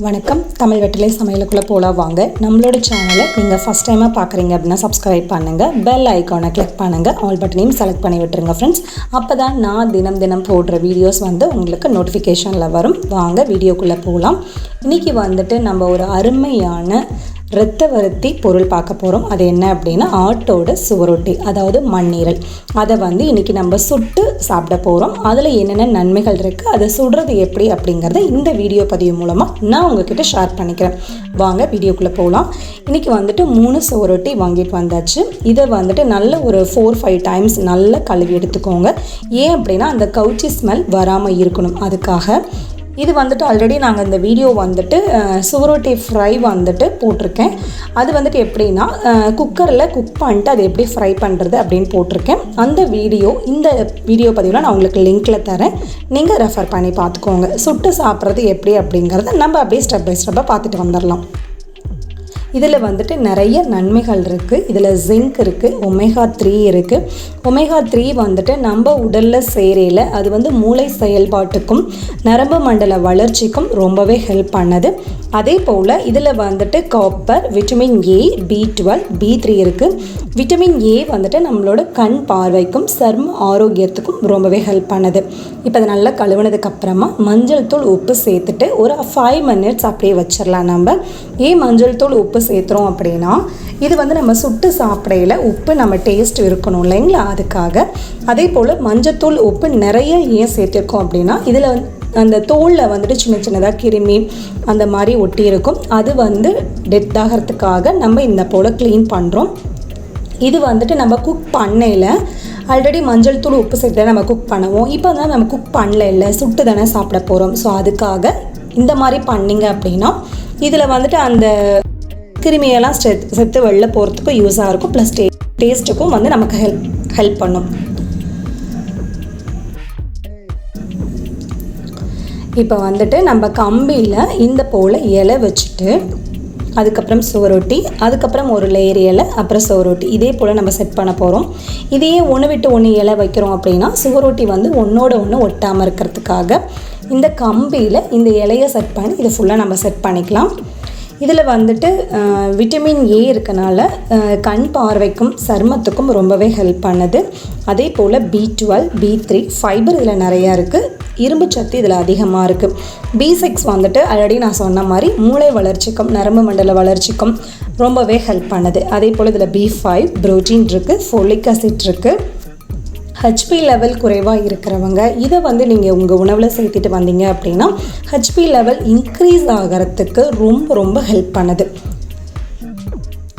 வணக்கம் தமிழ் வெற்றிலை சமையலுக்குள்ளே போல வாங்க. நம்மளோட சேனலை நீங்கள் ஃபஸ்ட் டைமாக பார்க்குறீங்க அப்படின்னா சப்ஸ்கிரைப் பண்ணுங்கள், பெல் ஐக்கானை கிளிக் பண்ணுங்கள், ஆல் பட்டனையும் செலக்ட் பண்ணி விட்டுருங்க ஃப்ரெண்ட்ஸ். அப்போ தான் நான் தினம் போடுற வீடியோஸ் உங்களுக்கு நோட்டிஃபிகேஷனில் வரும். வாங்க வீடியோக்குள்ளே போகலாம். இன்றைக்கி நம்ம ஒரு அருமையான இரத்த வருத்தி பொருள் பார்க்க போகிறோம். அது என்ன அப்படின்னா ஆட்டோட சுவரொட்டி, அதாவது மண்ணீரல். அதை இன்றைக்கி நம்ம சுட்டு சாப்பிட போகிறோம். அதில் என்னென்ன நன்மைகள் இருக்குது, அதை சுடுறது எப்படி அப்படிங்கிறத இந்த வீடியோ பதிவு மூலமாக நான் உங்ககிட்ட ஷேர் பண்ணிக்கிறேன். வாங்க வீடியோக்குள்ளே போகலாம். இன்றைக்கி 3 சுவரொட்டி வாங்கிட்டு வந்தாச்சு. இதை நல்ல ஒரு 4-5 டைம்ஸ் நல்லா கழுவி எடுத்துக்கோங்க. ஏன் அப்படின்னா அந்த கவுச்சி ஸ்மெல் வராமல் இருக்கணும். அதுக்காக இது ஆல்ரெடி நாங்கள் இந்த வீடியோ சுவரோட்டி ஃப்ரை போட்டிருக்கேன். அது எப்படின்னா குக்கரில் குக் பண்ணிட்டு அது எப்படி ஃப்ரை பண்ணுறது அப்படின்னு போட்டிருக்கேன். அந்த வீடியோ இந்த வீடியோ பதிவில் நான் உங்களுக்கு லிங்க்கில் தரேன், நீங்கள் ரெஃபர் பண்ணி பார்த்துக்கோங்க. சுட்டு சாப்பிட்றது எப்படி அப்படிங்கிறத நம்ம அப்படியே ஸ்டெப் பை ஸ்டெப்பாக பார்த்துட்டு வந்துடலாம். இதில் நிறைய நன்மைகள் இருக்குது. இதில் ஜிங்க் இருக்குது, ஒமேகா 3 இருக்குது. ஒமேகா 3 நம்ம உடலில் சேரையில் அது மூளை செயல்பாட்டுக்கும் நரம்பு மண்டல வளர்ச்சிக்கும் ரொம்பவே ஹெல்ப் பண்ணுது. அதே போல் இதில் copper, vitamin A, B12, B3 இருக்குது. விட்டமின் ஏ நம்மளோட கண் பார்வைக்கும் சர்ம ஆரோக்கியத்துக்கும் ரொம்பவே ஹெல்ப் பண்ணுது. இப்போ அதை நல்லா கழுவுனதுக்கப்புறமா மஞ்சள் தூள் உப்பு சேர்த்துட்டு ஒரு 5 மினிட்ஸ் அப்படியே வச்சிடலாம். நம்ம ஏன் மஞ்சள் தூள் உப்பு சேர்த்துறோம் அப்படின்னா இது நம்ம சுட்டு சாப்பிடையில் உப்பு நம்ம டேஸ்ட் இருக்கணும் இல்லைங்களா, அதுக்காக. அதே போல் மஞ்சத்தூள் உப்பு நிறைய ஏன் சேர்த்துருக்கோம் அப்படின்னா இதில் அந்த தோலில் சின்ன சின்னதாக கிருமி அந்த மாதிரி ஒட்டி இருக்கும். அது டெத் ஆகிறதுக்காக நம்ம இந்த போல் க்ளீன் பண்ணுறோம். இது நம்ம குக் பண்ணையில் ஆல்ரெடி மஞ்சள் தூள் உப்பு சேர்த்து நம்ம குக் பண்ணுவோம். இப்போ நம்ம குக் பண்ணல, இல்லை சுட்டு தானே சாப்பிட போகிறோம். ஸோ அதுக்காக இந்த மாதிரி பண்ணிங்க அப்படின்னா இதில் அந்த கிருமியெல்லாம் செத்து வெளில போகிறதுக்கும் யூஸாக இருக்கும். ப்ளஸ் டேஸ்ட்டுக்கும் நமக்கு ஹெல்ப் பண்ணும். இப்போ நம்ம கம்பியில் இந்த போல் இலை வச்சுட்டு அதுக்கப்புறம் சுவரொட்டி, அதுக்கப்புறம் ஒரு லேயர் இலை, அப்புறம் சுவரொட்டி, இதே போல் நம்ம செட் பண்ண போகிறோம். இதையே ஒன்று விட்டு ஒன்று இலை வைக்கிறோம் அப்படின்னா சுவரொட்டி ஒன்றோட ஒன்று ஒட்டாமல் இருக்கிறதுக்காக இந்த கம்பியில் இந்த இலையை செட் பண்ணி இதை ஃபுல்லாக நம்ம செட் பண்ணிக்கலாம். இதில் விட்டமின் ஏ இருக்கனால கண் பார்வைக்கும் சருமத்துக்கும் ரொம்பவே ஹெல்ப் பண்ணுது. அதே போல் B12, B3, ஃபைபர் இதில் நிறையா இருக்குது. இரும்பு சத்து இதில் அதிகமாக இருக்குது. B6 ஆல்ரெடி நான் சொன்ன மாதிரி மூளை வளர்ச்சிக்கும் நரம்பு மண்டல வளர்ச்சிக்கும் ரொம்பவே ஹெல்ப் பண்ணுது. அதே போல் இதில் B5 புரோட்டீன் இருக்குது, ஃபோலிக் ஆசிட் இருக்குது. HP லெவல் குறைவாக இருக்கிறவங்க இதை நீங்கள் உங்கள் உணவில் சேர்த்துட்டு வந்தீங்க அப்படின்னா HP லெவல் இன்க்ரீஸ் ஆகிறதுக்கு ரொம்ப ஹெல்ப் பண்ணுது.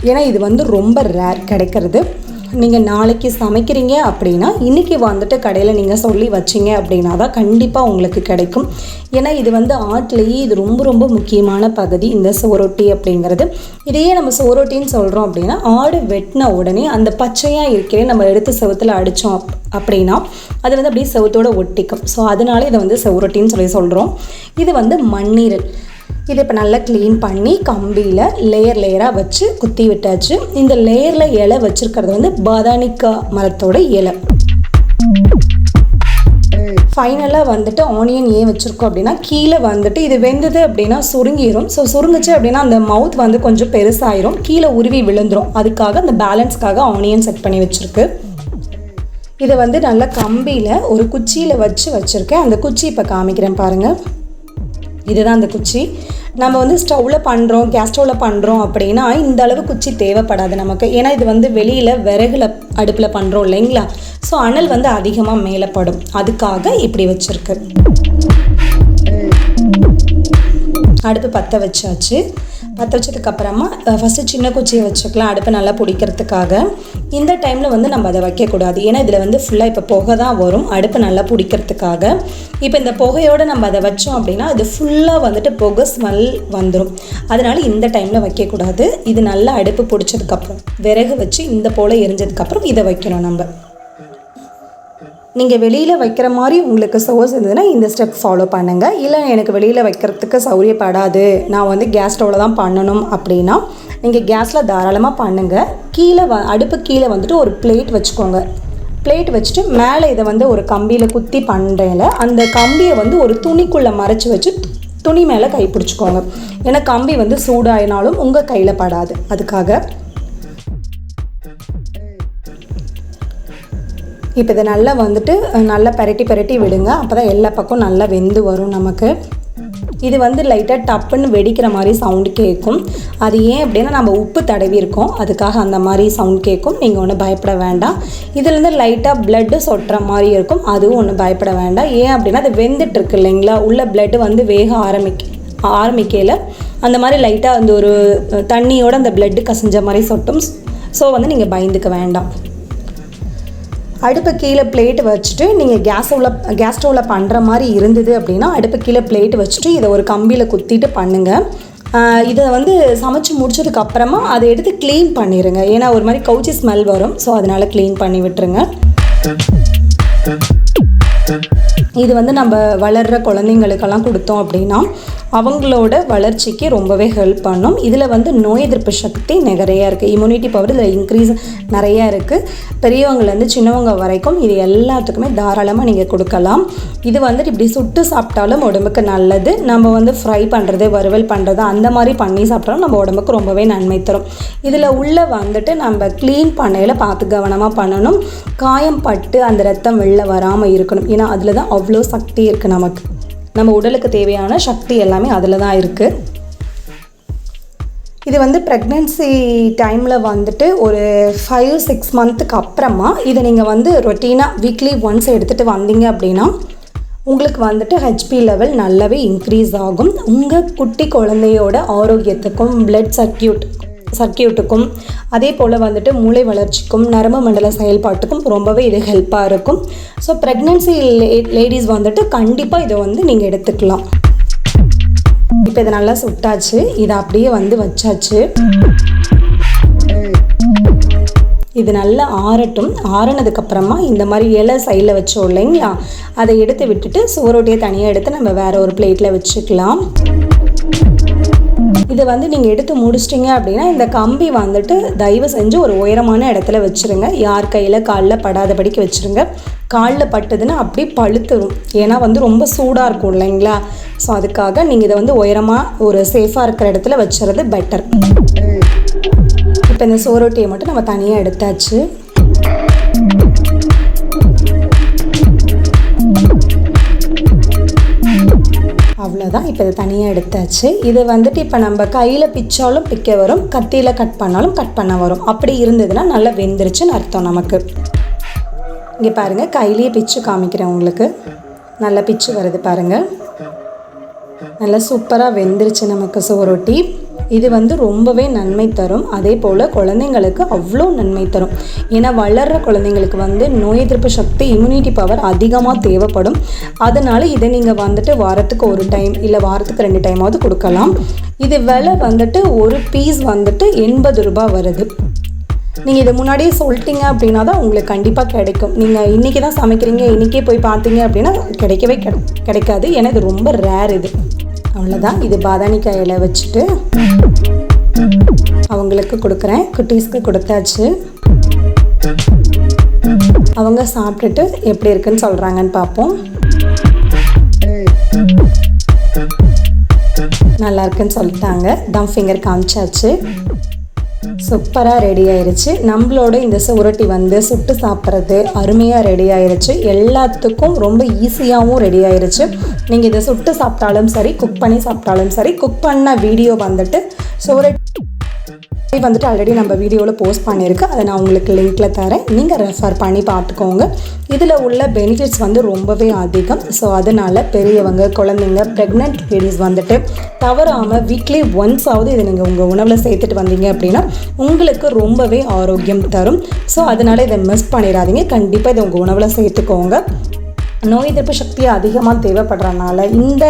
ஏன்னா இது ரொம்ப ரேர் கிடைக்கிறது. நீங்கள் நாளைக்கு சமைக்கிறீங்க அப்படின்னா இன்றைக்கி கடையில் நீங்கள் சொல்லி வச்சிங்க அப்படின்னா தான் கண்டிப்பாக உங்களுக்கு கிடைக்கும். ஏன்னா இது ஆட்டிலேயே இது ரொம்ப முக்கியமான பகுதி இந்த சுவரொட்டி அப்படிங்கிறது. இதையே நம்ம சுவரொட்டின்னு சொல்கிறோம் அப்படின்னா ஆடு வெட்டின உடனே அந்த பச்சையாக இருக்கிற நம்ம எடுத்து செவத்தில் அடித்தோம் அப்படின்னா அது அப்படியே செவத்தோடு ஒட்டிக்கும். ஸோ அதனால இதை சுவரொட்டின்னு சொல்கிறோம். இது மண்ணீரல். இதை இப்போ நல்லா க்ளீன் பண்ணி கம்பியில் லேயராக வச்சு குத்தி விட்டாச்சு. இந்த லேயரில் இலை வச்சுருக்கிறது பாதானிக்கா மரத்தோட இலை. ஃபைனலாக ஆனியன் ஏன் வச்சுருக்கோம் அப்படின்னா கீழே இது வெந்தது அப்படின்னா சுருங்கிடும். ஸோ சுருங்குச்சு அப்படின்னா அந்த மவுத் கொஞ்சம் பெருசாயிரும், கீழே உருவி விழுந்துடும். அதுக்காக அந்த பேலன்ஸ்க்காக ஆனியன் செட் பண்ணி வச்சுருக்கு. இதை நல்லா கம்பியில் ஒரு குச்சியில் வச்சுருக்கேன். அந்த குச்சி இப்போ காமிக்கிறேன் பாருங்கள். இதுதான் அந்த குச்சி. நம்ம ஸ்டவ்வில் பண்ணுறோம், கேஸ் ஸ்டவ்வில் பண்ணுறோம் அப்படின்னா இந்த அளவு குச்சி தேவைப்படாது நமக்கு. ஏன்னா இது வெளியில் விறகுல அடுப்பில் பண்ணுறோம் இல்லைங்களா, ஸோ அனல் அதிகமாக மேலே படும். அதுக்காக இப்படி வச்சுருக்கு. அடுப்பு பற்ற வச்சாச்சு. பற்ற வச்சதுக்கப்புறமா ஃபஸ்ட்டு சின்ன குச்சியை வச்சுக்கலாம் அடுப்பை நல்லா பிடிக்கிறதுக்காக. இந்த டைமில் நம்ம அதை வைக்கக்கூடாது. ஏன்னா இதில் ஃபுல்லாக இப்போ புகை தான் வரும் அடுப்பு நல்லா பிடிக்கிறதுக்காக. இப்போ இந்த புகையோடு நம்ம அதை வச்சோம் அப்படின்னா அது ஃபுல்லாக புகை ஸ்மெல் வந்துடும். அதனால் இந்த டைமில் வைக்கக்கூடாது. இது நல்லா அடுப்பு பிடிச்சதுக்கப்புறம் விறகு வச்சு இந்த போல் எரிஞ்சதுக்கப்புறம் இதை வைக்கணும். நம்ம நீங்கள் வெளியில் வைக்கிற மாதிரி உங்களுக்கு சோர்ஸ் இருந்ததுன்னா இந்த ஸ்டெப் ஃபாலோ பண்ணுங்கள். இல்லை எனக்கு வெளியில் வைக்கிறதுக்கு சௌரியப்படாது, நான் கேஸ் ஸ்டவ்வில் தான் பண்ணணும் அப்படின்னா நீங்கள் கேஸில் தாராளமாக பண்ணுங்கள். கீழே அடுப்பு கீழே ஒரு பிளேட் வச்சுக்கோங்க. பிளேட் வச்சுட்டு மேலே இதை ஒரு கம்பியில் குத்தி பண்ணுறேன்ல அந்த கம்பியை ஒரு துணிக்குள்ளே மறைச்சி வச்சு துணி மேலே கை பிடிச்சிக்கோங்க. ஏன்னா கம்பி வந்து சூடாயினாலும் உங்கள் கையில் படாது. அதுக்காக இப்போ இதை நல்லா வந்துட்டு நல்லா பரட்டி விடுங்க. அப்போ தான் எல்லா பக்கம் நல்லா வெந்து வரும் நமக்கு. இது வந்து லைட்டாக டப்புன்னு வெடிக்கிற மாதிரி சவுண்டு கேட்கும். அது ஏன் அப்படின்னா நம்ம உப்பு தடவி இருக்கோம், அதுக்காக அந்த மாதிரி சவுண்ட் கேட்கும். நீங்கள் ஒன்றும் பயப்பட வேண்டாம். இதுலேருந்து லைட்டாக பிளட்டு சொட்டுற மாதிரி இருக்கும், அதுவும் ஒன்றும் பயப்பட வேண்டாம். ஏன் அப்படின்னா அது வெந்துட்டு இருக்கு இல்லைங்களா, உள்ள பிளட்டு வந்து வேக ஆரம்பிக்கையில் அந்த மாதிரி லைட்டாக அந்த ஒரு தண்ணியோடு அந்த பிளட்டு கசிஞ்ச மாதிரி சொட்டும். ஸோ வந்து நீங்கள் பயந்துக்க வேண்டாம். அடுப்பு கீழே பிளேட் வச்சுட்டு நீங்கள் கேஸ் ஸ்டவ்வில் பண்ணுற மாதிரி இருந்தது அப்படின்னா அடுப்பு கீழே பிளேட் வச்சுட்டு இதை ஒரு கம்பியில் குத்திட்டு பண்ணுங்கள். இதை வந்து சமைச்சு முடிச்சதுக்கப்புறமா அதை எடுத்து க்ளீன் பண்ணிடுங்க. ஏன்னா ஒரு மாதிரி கவுச்சி ஸ்மெல் வரும். ஸோ அதனால் க்ளீன் பண்ணி விட்டுருங்க. இது வந்து நம்ம வளர்கிற குழந்தைங்களுக்கெல்லாம் கொடுத்தோம் அப்படின்னா அவங்களோட வளர்ச்சிக்கு ரொம்பவே ஹெல்ப் பண்ணும். இதில் வந்து நோய் எதிர்ப்பு சக்தி நிறையா இருக்குது. இம்யூனிட்டி பவர் இதில் இன்க்ரீஸ் நிறையா இருக்குது. பெரியவங்கலேருந்து சின்னவங்க வரைக்கும் இது எல்லாத்துக்குமே தாராளமாக நீங்கள் கொடுக்கலாம். இது வந்துட்டு இப்படி சுட்டு சாப்பிட்டாலும் உடம்புக்கு நல்லது. நம்ம வந்து ஃப்ரை பண்ணுறது, வறுவல் பண்ணுறது அந்த மாதிரி பண்ணி சாப்பிட்டாலும் நம்ம உடம்புக்கு ரொம்பவே நன்மை தரும். இதில் உள்ள வந்துட்டு நம்ம க்ளீன் பண்ணையில் பார்த்து கவனமாக பண்ணணும். காயம் பட்டு அந்த ரத்தம் வெளில வராமல் இருக்கணும். ஏன்னா அதில் தான் அவ்வளோ சக்தி இருக்குது. நமக்கு நம்ம உடலுக்கு தேவையான சக்தி எல்லாமே அதில் தான் இருக்குது. இது வந்து ப்ரெக்னென்சி டைமில் வந்துட்டு ஒரு 5-6 மந்த்துக்கு அப்புறமா இதை நீங்கள் வந்து ரொட்டீனாக வீக்லி ஒன்ஸ் எடுத்துகிட்டு வந்தீங்க அப்படின்னா உங்களுக்கு வந்துட்டு ஹெச்பி லெவல் நல்லாவே இன்க்ரீஸ் ஆகும். உங்கள் குட்டி குழந்தையோட ஆரோக்கியத்துக்கும் பிளட் சர்க்கியூட்டுக்கும் அதே போல் வந்துட்டு மூளை வளர்ச்சிக்கும் நரம்பு மண்டல செயல்பாட்டுக்கும் ரொம்பவே இது ஹெல்ப்பாக இருக்கும். ஸோ ப்ரெக்னென்சி லேடிஸ் வந்துட்டு கண்டிப்பாக இதை வந்து நீங்கள் எடுத்துக்கலாம். இப்போ இதை நல்லா சுட்டாச்சு. இதை அப்படியே வந்து வச்சாச்சு. இது நல்லா ஆறட்டும். ஆறினதுக்கப்புறமா இந்த மாதிரி இலை சைடில் வச்சோம் இல்லைங்களா, அதை எடுத்து விட்டுட்டு சுவரொட்டியை தனியாக எடுத்து நம்ம வேறு ஒரு பிளேட்டில் வச்சுக்கலாம். இதை வந்து நீங்கள் எடுத்து முடிச்சிட்டிங்க அப்படின்னா இந்த கம்பி வந்துட்டு தயவு செஞ்சு ஒரு உயரமான இடத்துல வச்சுருங்க. யார் கையில் காலில் படாதபடிக்கு வச்சுருங்க. காலில் பட்டுதுன்னா அப்படி பழுத்துரும். ஏன்னா வந்து ரொம்ப சூடாக இருக்கும் இல்லைங்களா. ஸோ அதுக்காக நீங்கள் இதை வந்து உயரமாக ஒரு சேஃபாக இருக்கிற இடத்துல வச்சுறது பெட்டர். இப்போ இந்த சுவரொட்டியை மட்டும் நம்ம தனியாக எடுத்தாச்சு. அவ்வளோதான். இப்போ இதை தனியாக எடுத்தாச்சு. இதை வந்துட்டு இப்போ நம்ம கையில் பிச்சாலும் பிக்க வரும், கத்தியில் கட் பண்ணாலும் கட் பண்ண வரும். அப்படி இருந்ததுன்னா நல்லா வெந்துருச்சுன்னு அர்த்தம் நமக்கு. இங்கே பாருங்கள், கையிலேயே பிச்சு காமிக்கிறேன் உங்களுக்கு. நல்லா பிச்சு வருது பாருங்கள். நல்லா சூப்பராக வெந்துருச்சு நமக்கு சுவரொட்டி. இது வந்து ரொம்பவே நன்மை தரும். அதே போல் குழந்தைங்களுக்கு அவ்வளோ நன்மை தரும். ஏன்னா வளர்கிற குழந்தைங்களுக்கு வந்து நோய் எதிர்ப்பு சக்தி, இம்யூனிட்டி பவர் அதிகமாக தேவைப்படும். அதனால் இதை நீங்கள் வந்துட்டு வாரத்துக்கு ஒரு டைம் இல்லை வாரத்துக்கு 2 டைமாவது கொடுக்கலாம். இது விலை வந்துட்டு ஒரு பீஸ் வந்துட்டு 80 ரூபாய் வருது. நீங்கள் இதை முன்னாடியே சொல்லிட்டீங்க அப்படின்னா தான் உங்களுக்கு கண்டிப்பாக கிடைக்கும். நீங்கள் இன்றைக்கி தான் சமைக்கிறீங்க, இன்றைக்கே போய் பார்த்தீங்க அப்படின்னா கிடைக்காது. ஏன்னா இது ரொம்ப ரேர். இது அவ்வளோதான். இது பாதாணிக்காய் இலை வச்சுட்டு அவங்களுக்கு கொடுக்குறேன். குட்டீஸ்க்கு கொடுத்தாச்சு. அவங்க சாப்பிட்டுட்டு எப்படி இருக்குன்னு சொல்கிறாங்கன்னு பார்ப்போம். நல்லா இருக்குன்னு சொல்லிட்டாங்க. தம் ஃபிங்கர் காமிச்சாச்சு. சூப்பராக ரெடி ஆயிடுச்சு. நம்மளோட இந்த சுவரொட்டி வந்து சுட்டு சாப்பிட்றது அருமையாக ரெடி ஆயிடுச்சு. எல்லாத்துக்கும் ரொம்ப ஈஸியாகவும் ரெடி ஆயிடுச்சு. நீங்கள் இதை சுட்டு சாப்பிட்டாலும் சரி, குக் பண்ணி சாப்பிட்டாலும் சரி. குக் பண்ண வீடியோ வந்துட்டு சுவரொட்டி வந்துட்டு ஆல்ரெடி நம்ம வீடியோவில் போஸ்ட் பண்ணியிருக்கு. அதை நான் உங்களுக்கு லிங்க்கில் தரேன், நீங்கள் ரெஃபர் பண்ணி பார்த்துக்கோங்க. இதில் உள்ள பெனிஃபிட்ஸ் வந்து ரொம்பவே அதிகம். ஸோ அதனால் பெரியவங்க, குழந்தைங்க, ப்ரெக்னென்ட் லேடிஸ் வந்துட்டு தவறாமல் வீக்லி ஒன்ஸாவது இதை நீங்கள் உங்கள் உணவில் சேர்த்துட்டு வந்தீங்க அப்படின்னா உங்களுக்கு ரொம்பவே ஆரோக்கியம் தரும். ஸோ அதனால் இதை மிஸ் பண்ணிடாதீங்க. கண்டிப்பாக இதை உங்கள் உணவில் சேர்த்துக்கோங்க. நோய் எதிர்ப்பு சக்தி அதிகமாக தேவைப்படுறதுனால இந்த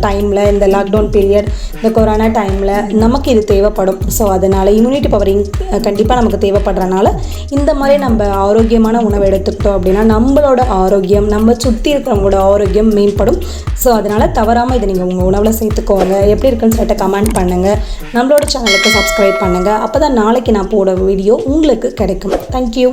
டைமில், இந்த லாக்டவுன் பீரியட், இந்த கொரோனா டைமில் நமக்கு இது தேவைப்படும். ஸோ அதனால் இம்யூனிட்டி பவரிங் கண்டிப்பாக நமக்கு தேவைப்படுறதுனால இந்த மாதிரி நம்ம ஆரோக்கியமான உணவு எடுத்துக்கிட்டோம் அப்படின்னா நம்மளோட ஆரோக்கியம், நம்ம சுற்றி இருக்கிறவங்களோட ஆரோக்கியம் மேம்படும். ஸோ அதனால் தவறாமல் இதை நீங்கள் உங்கள் உணவில் சேர்த்துக்கோங்க. எப்படி இருக்குன்னு சொல்லிட்டு கமெண்ட் பண்ணுங்கள். நம்மளோட சேனலுக்கு சப்ஸ்கிரைப் பண்ணுங்கள். அப்போ தான் நாளைக்கு நான் போட வீடியோ உங்களுக்கு கிடைக்கும். தேங்க்யூ.